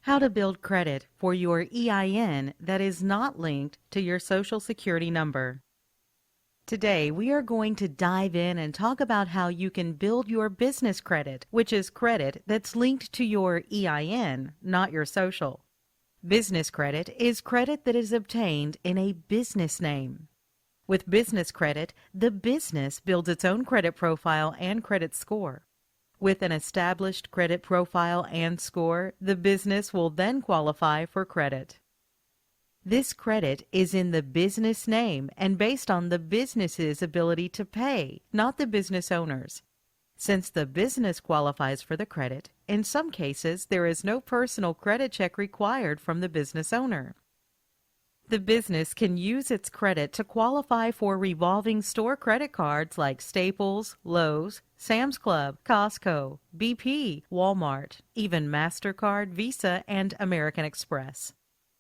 How to build credit for your EIN that is not linked to your Social Security number. Today, we are going to dive in and talk about how you can build your business credit, which is credit that's linked to your EIN, not your social. Business credit is credit that is obtained in a business name. With business credit, the business builds its own credit profile and credit score. With an established credit profile and score, the business will then qualify for credit. This credit is in the business name and based on the business's ability to pay, not the business owner's. Since the business qualifies for the credit, in some cases there is no personal credit check required from the business owner. The business can use its credit to qualify for revolving store credit cards like Staples, Lowe's, Sam's Club, Costco, BP, Walmart, even MasterCard, Visa, and American Express.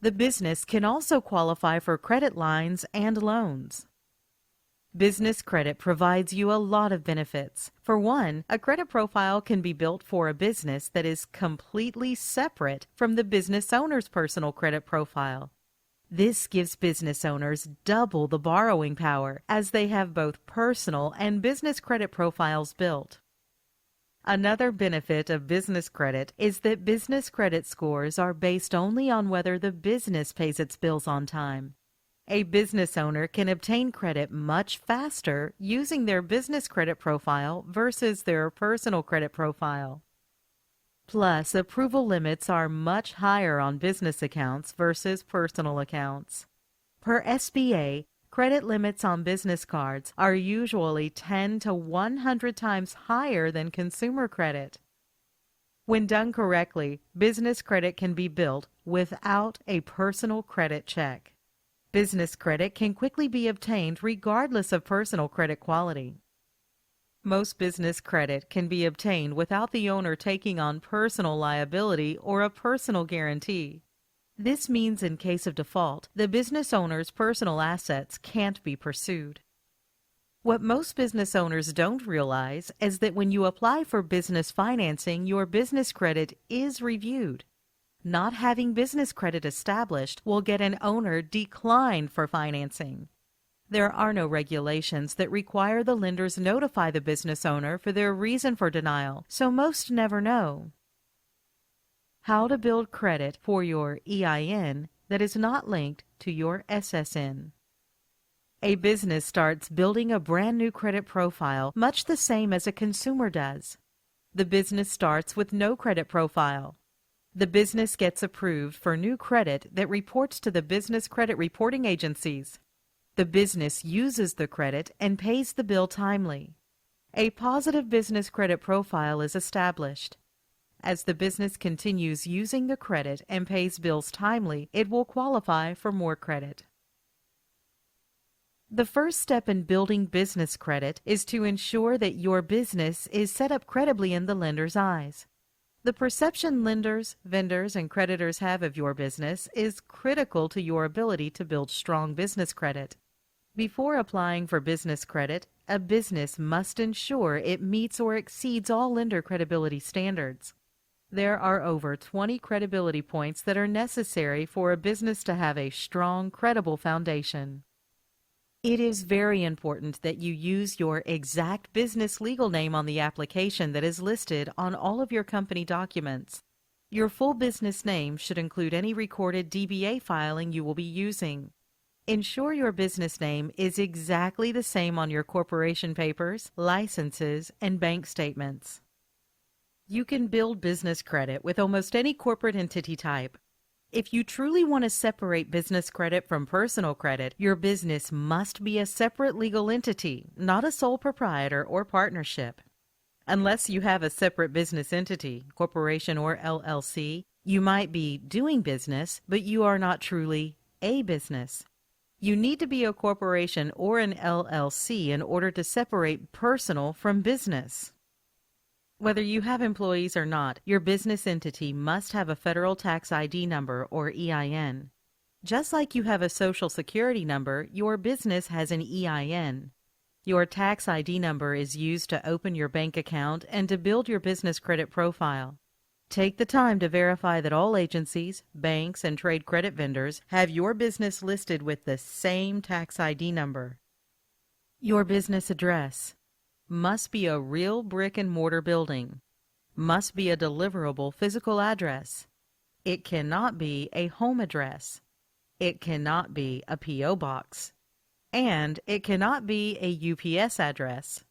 The business can also qualify for credit lines and loans. Business credit provides you a lot of benefits. For one, a credit profile can be built for a business that is completely separate from the business owner's personal credit profile. This gives business owners double the borrowing power as they have both personal and business credit profiles built. Another benefit of business credit is that business credit scores are based only on whether the business pays its bills on time. A business owner can obtain credit much faster using their business credit profile versus their personal credit profile. Plus, approval limits are much higher on business accounts versus personal accounts. Per SBA, credit limits on business cards are usually 10 to 100 times higher than consumer credit. When done correctly, business credit can be built without a personal credit check. Business credit can quickly be obtained regardless of personal credit quality. Most business credit can be obtained without the owner taking on personal liability or a personal guarantee. This means in case of default, the business owner's personal assets can't be pursued. What most business owners don't realize is that when you apply for business financing, your business credit is reviewed. Not having business credit established will get an owner declined for financing. There are no regulations that require the lenders notify the business owner for their reason for denial, so most never know. How to build credit for your EIN that is not linked to your SSN. A business starts building a brand new credit profile much the same as a consumer does. The business starts with no credit profile. The business gets approved for new credit that reports to the business credit reporting agencies. The business uses the credit and pays the bill timely. A positive business credit profile is established. As the business continues using the credit and pays bills timely, it will qualify for more credit. The first step in building business credit is to ensure that your business is set up credibly in the lender's eyes. The perception lenders, vendors, and creditors have of your business is critical to your ability to build strong business credit. Before applying for business credit, a business must ensure it meets or exceeds all lender credibility standards. There are over 20 credibility points that are necessary for a business to have a strong, credible foundation. It is very important that you use your exact business legal name on the application that is listed on all of your company documents. Your full business name should include any recorded DBA filing you will be using. Ensure your business name is exactly the same on your corporation papers, licenses, and bank statements. You can build business credit with almost any corporate entity type. If you truly want to separate business credit from personal credit, your business must be a separate legal entity, not a sole proprietor or partnership. Unless you have a separate business entity, corporation or LLC, you might be doing business, but you are not truly a business. You need to be a corporation or an LLC in order to separate personal from business. Whether you have employees or not, your business entity must have a federal tax ID number or EIN. Just like you have a Social Security number, your business has an EIN. Your tax ID number is used to open your bank account and to build your business credit profile. Take the time to verify that all agencies, banks, and trade credit vendors have your business listed with the same tax ID number. Your business address must be a real brick and mortar building, must be a deliverable physical address. It cannot be a home address. It cannot be a P.O. box. And it cannot be a UPS address.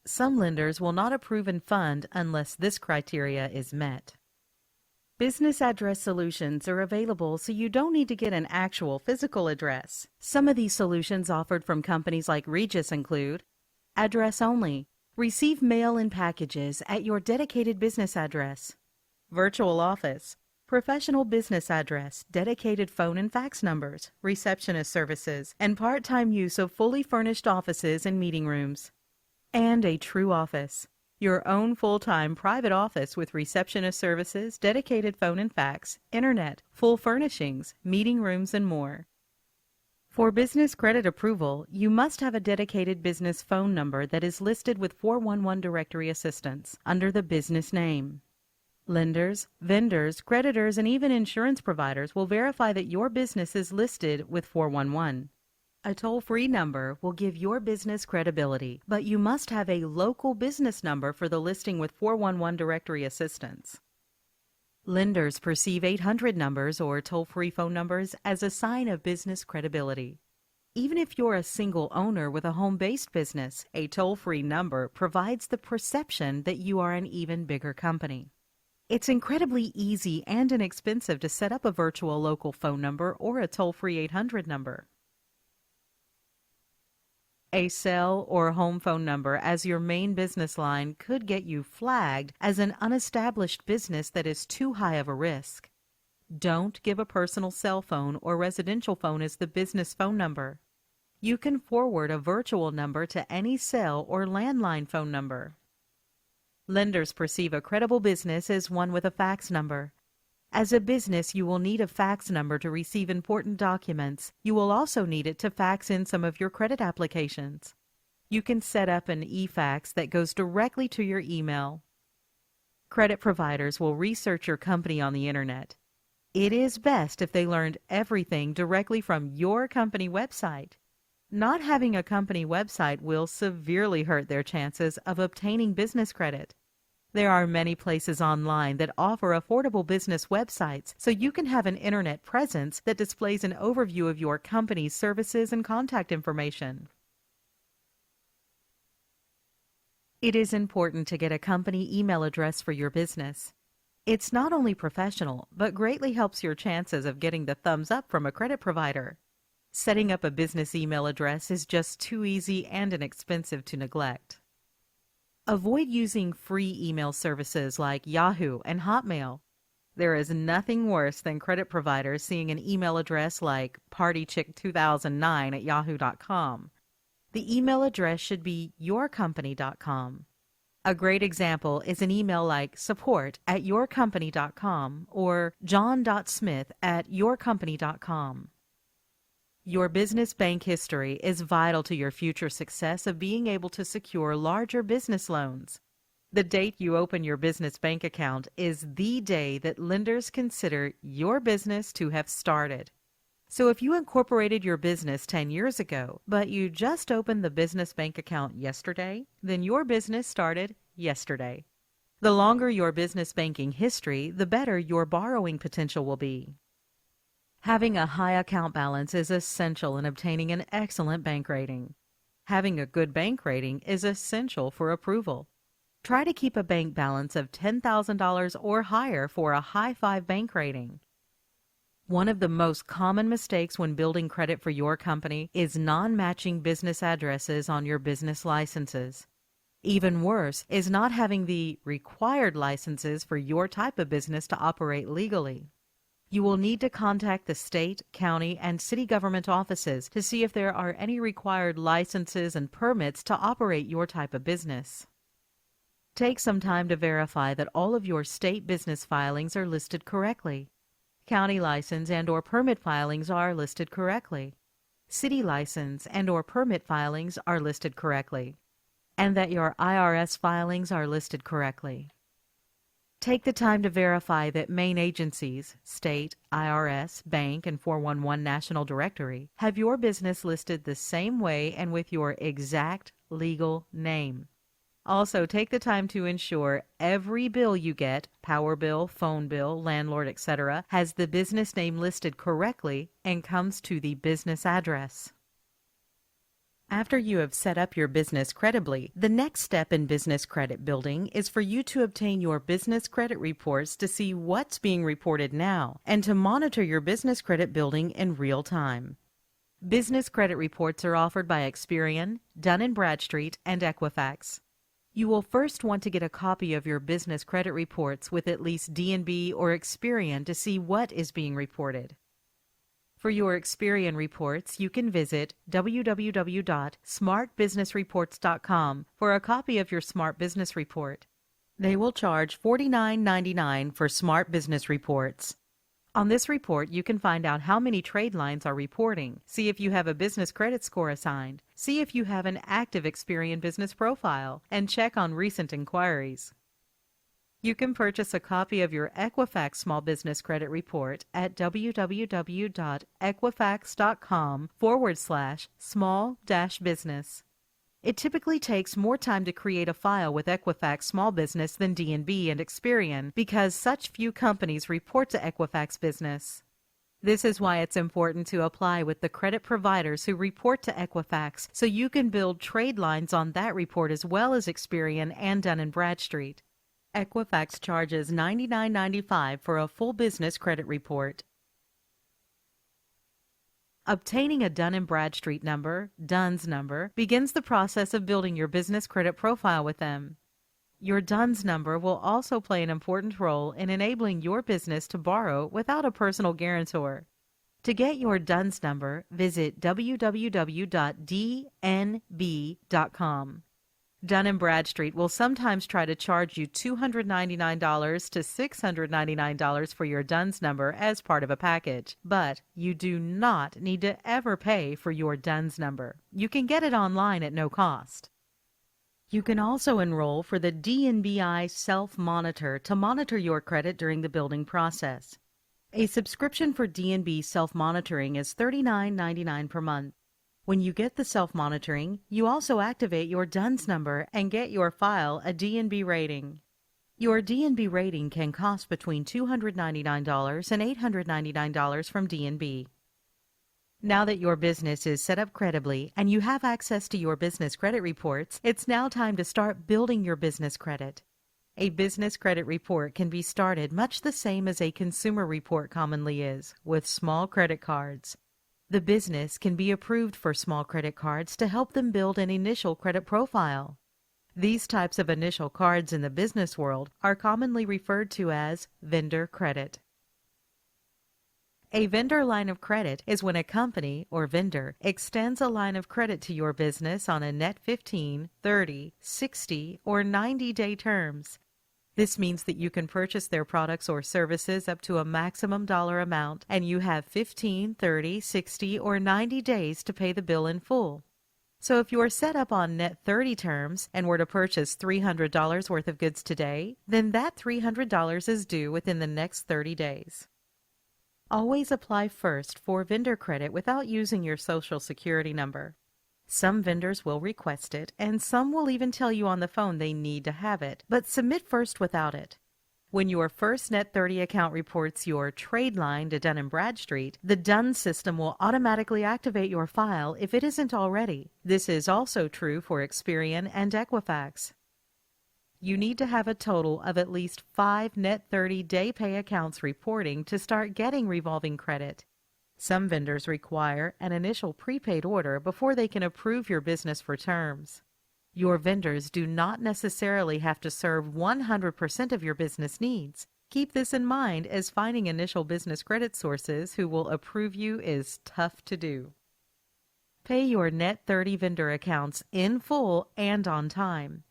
Some lenders will not approve and fund unless this criteria is met. Business address solutions are available so you don't need to get an actual physical address. Some of these solutions offered from companies like Regis include address only. Receive mail and packages at your dedicated business address. Virtual office. Professional business address, dedicated phone and fax numbers, receptionist services, and part-time use of fully furnished offices and meeting rooms. And a true office. Your own full-time private office with receptionist services, dedicated phone and fax, internet, full furnishings, meeting rooms, and more. For business credit approval, you must have a dedicated business phone number that is listed with 411 directory assistance under the business name. Lenders, vendors, creditors, and even insurance providers will verify that your business is listed with 411. A toll-free number will give your business credibility, but you must have a local business number for the listing with 411 directory assistance. Lenders perceive 800 numbers or toll-free phone numbers as a sign of business credibility. Even if you're a single owner with a home-based business, a toll-free number provides the perception that you are an even bigger company. It's incredibly easy and inexpensive to set up a virtual local phone number or a toll-free 800 number. A cell or home phone number as your main business line could get you flagged as an unestablished business that is too high of a risk. Don't give a personal cell phone or residential phone as the business phone number. You can forward a virtual number to any cell or landline phone number. Lenders perceive a credible business as one with a fax number. As a business, you will need a fax number to receive important documents. You will also need it to fax in some of your credit applications. You can set up an e-fax that goes directly to your email. Credit providers will research your company on the internet. It is best if they learned everything directly from your company website. Not having a company website will severely hurt their chances of obtaining business credit. There are many places online that offer affordable business websites, so you can have an internet presence that displays an overview of your company's services and contact information. It is important to get a company email address for your business. It's not only professional, but greatly helps your chances of getting the thumbs up from a credit provider. Setting up a business email address is just too easy and inexpensive to neglect. Avoid using free email services like Yahoo and Hotmail. There is nothing worse than credit providers seeing an email address like partychick2009@yahoo.com. The email address should be yourcompany.com. A great example is an email like support@yourcompany.com or john.smith@yourcompany.com. Your business bank history is vital to your future success of being able to secure larger business loans. The date you open your business bank account is the day that lenders consider your business to have started. So if you incorporated your business 10 years ago, but you just opened the business bank account yesterday, then your business started yesterday. The longer your business banking history, the better your borrowing potential will be. Having a high account balance is essential in obtaining an excellent bank rating. Having a good bank rating is essential for approval. Try to keep a bank balance of $10,000 or higher for a high 5 bank rating. One of the most common mistakes when building credit for your company is non-matching business addresses on your business licenses. Even worse is not having the required licenses for your type of business to operate legally. You will need to contact the state, county, and city government offices to see if there are any required licenses and permits to operate your type of business. Take some time to verify that all of your state business filings are listed correctly. County license and/or permit filings are listed correctly. City license and/or permit filings are listed correctly. And that your IRS filings are listed correctly. Take the time to verify that main agencies, state, IRS, bank, and 411 National Directory, have your business listed the same way and with your exact legal name. Also, take the time to ensure every bill you get, power bill, phone bill, landlord, etc., has the business name listed correctly and comes to the business address. After you have set up your business credibly, the next step in business credit building is for you to obtain your business credit reports to see what's being reported now and to monitor your business credit building in real time. Business credit reports are offered by Experian, Dun & Bradstreet, and Equifax. You will first want to get a copy of your business credit reports with at least D&B or Experian to see what is being reported. For your Experian reports, you can visit www.smartbusinessreports.com for a copy of your Smart Business Report. They will charge $49.99 for Smart Business Reports. On this report, you can find out how many trade lines are reporting, see if you have a business credit score assigned, see if you have an active Experian business profile, and check on recent inquiries. You can purchase a copy of your Equifax Small Business Credit Report at www.equifax.com/small-business. It typically takes more time to create a file with Equifax Small Business than D&B and Experian because such few companies report to Equifax Business. This is why it's important to apply with the credit providers who report to Equifax so you can build trade lines on that report as well as Experian and Dun & Bradstreet. Equifax charges $99.95 for a full business credit report. Obtaining a Dun & Bradstreet number, DUNS number, begins the process of building your business credit profile with them. Your DUNS number will also play an important role in enabling your business to borrow without a personal guarantor. To get your DUNS number, visit www.dnb.com. Dun & Bradstreet will sometimes try to charge you $299 to $699 for your DUNS number as part of a package, but you do not need to ever pay for your DUNS number. You can get it online at no cost. You can also enroll for the DNBI Self-Monitor to monitor your credit during the building process. A subscription for DNB self-monitoring is $39.99 per month. When you get the self-monitoring, you also activate your DUNS number and get your file a DNB rating. Your DNB rating can cost between $299 and $899 from DNB. Now that your business is set up credibly and you have access to your business credit reports, it's now time to start building your business credit. A business credit report can be started much the same as a consumer report commonly is, with small credit cards. The business can be approved for small credit cards to help them build an initial credit profile. These types of initial cards in the business world are commonly referred to as vendor credit. A vendor line of credit is when a company or vendor extends a line of credit to your business on a net 15, 30, 60, or 90-day terms. This means that you can purchase their products or services up to a maximum dollar amount, and you have 15, 30, 60, or 90 days to pay the bill in full. So if you are set up on net 30 terms and were to purchase $300 worth of goods today, then that $300 is due within the next 30 days. Always apply first for vendor credit without using your Social Security number. Some vendors will request it, and some will even tell you on the phone they need to have it, but submit first without it. When your first Net 30 account reports your trade line to Dun & Bradstreet, the DUNS system will automatically activate your file if it isn't already. This is also true for Experian and Equifax. You need to have a total of at least 5 Net 30 day pay accounts reporting to start getting revolving credit. Some vendors require an initial prepaid order before they can approve your business for terms. Your vendors do not necessarily have to serve 100% of your business needs. Keep this in mind, as finding initial business credit sources who will approve you is tough to do. Pay your Net 30 vendor accounts in full and on time.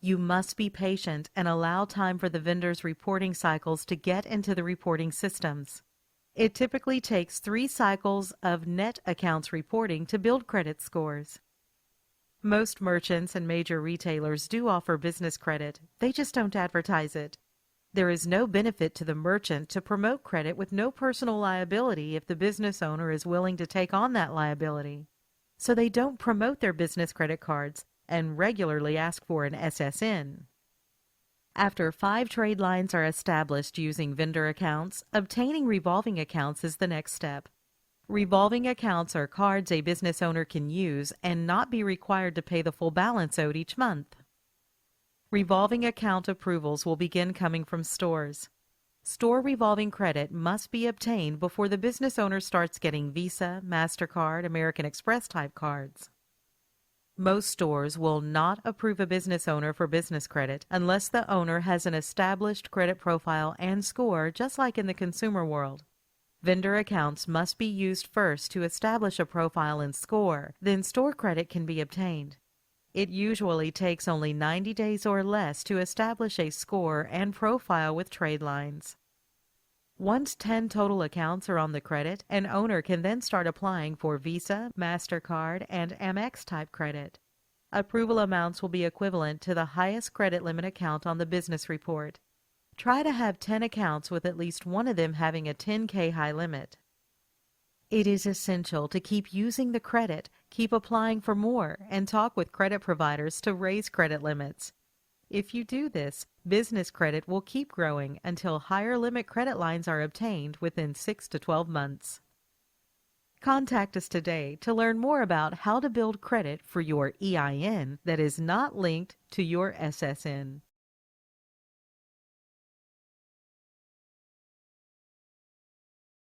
You must be patient and allow time for the vendors' reporting cycles to get into the reporting systems. It typically takes 3 cycles of net accounts reporting to build credit scores. Most merchants and major retailers do offer business credit. They just don't advertise it. There is no benefit to the merchant to promote credit with no personal liability if the business owner is willing to take on that liability. So they don't promote their business credit cards and regularly ask for an SSN. After 5 trade lines are established using vendor accounts, obtaining revolving accounts is the next step. Revolving accounts are cards a business owner can use and not be required to pay the full balance owed each month. Revolving account approvals will begin coming from stores. Store revolving credit must be obtained before the business owner starts getting Visa, MasterCard, American Express type cards. Most stores will not approve a business owner for business credit unless the owner has an established credit profile and score, just like in the consumer world. Vendor accounts must be used first to establish a profile and score, then store credit can be obtained. It usually takes only 90 days or less to establish a score and profile with trade lines. Once 10 total accounts are on the credit, an owner can then start applying for Visa, MasterCard, and Amex type credit. Approval amounts will be equivalent to the highest credit limit account on the business report. Try to have 10 accounts with at least one of them having a 10K high limit. It is essential to keep using the credit, keep applying for more, and talk with credit providers to raise credit limits. If you do this, business credit will keep growing until higher limit credit lines are obtained within 6 to 12 months. Contact us today to learn more about how to build credit for your EIN that is not linked to your SSN.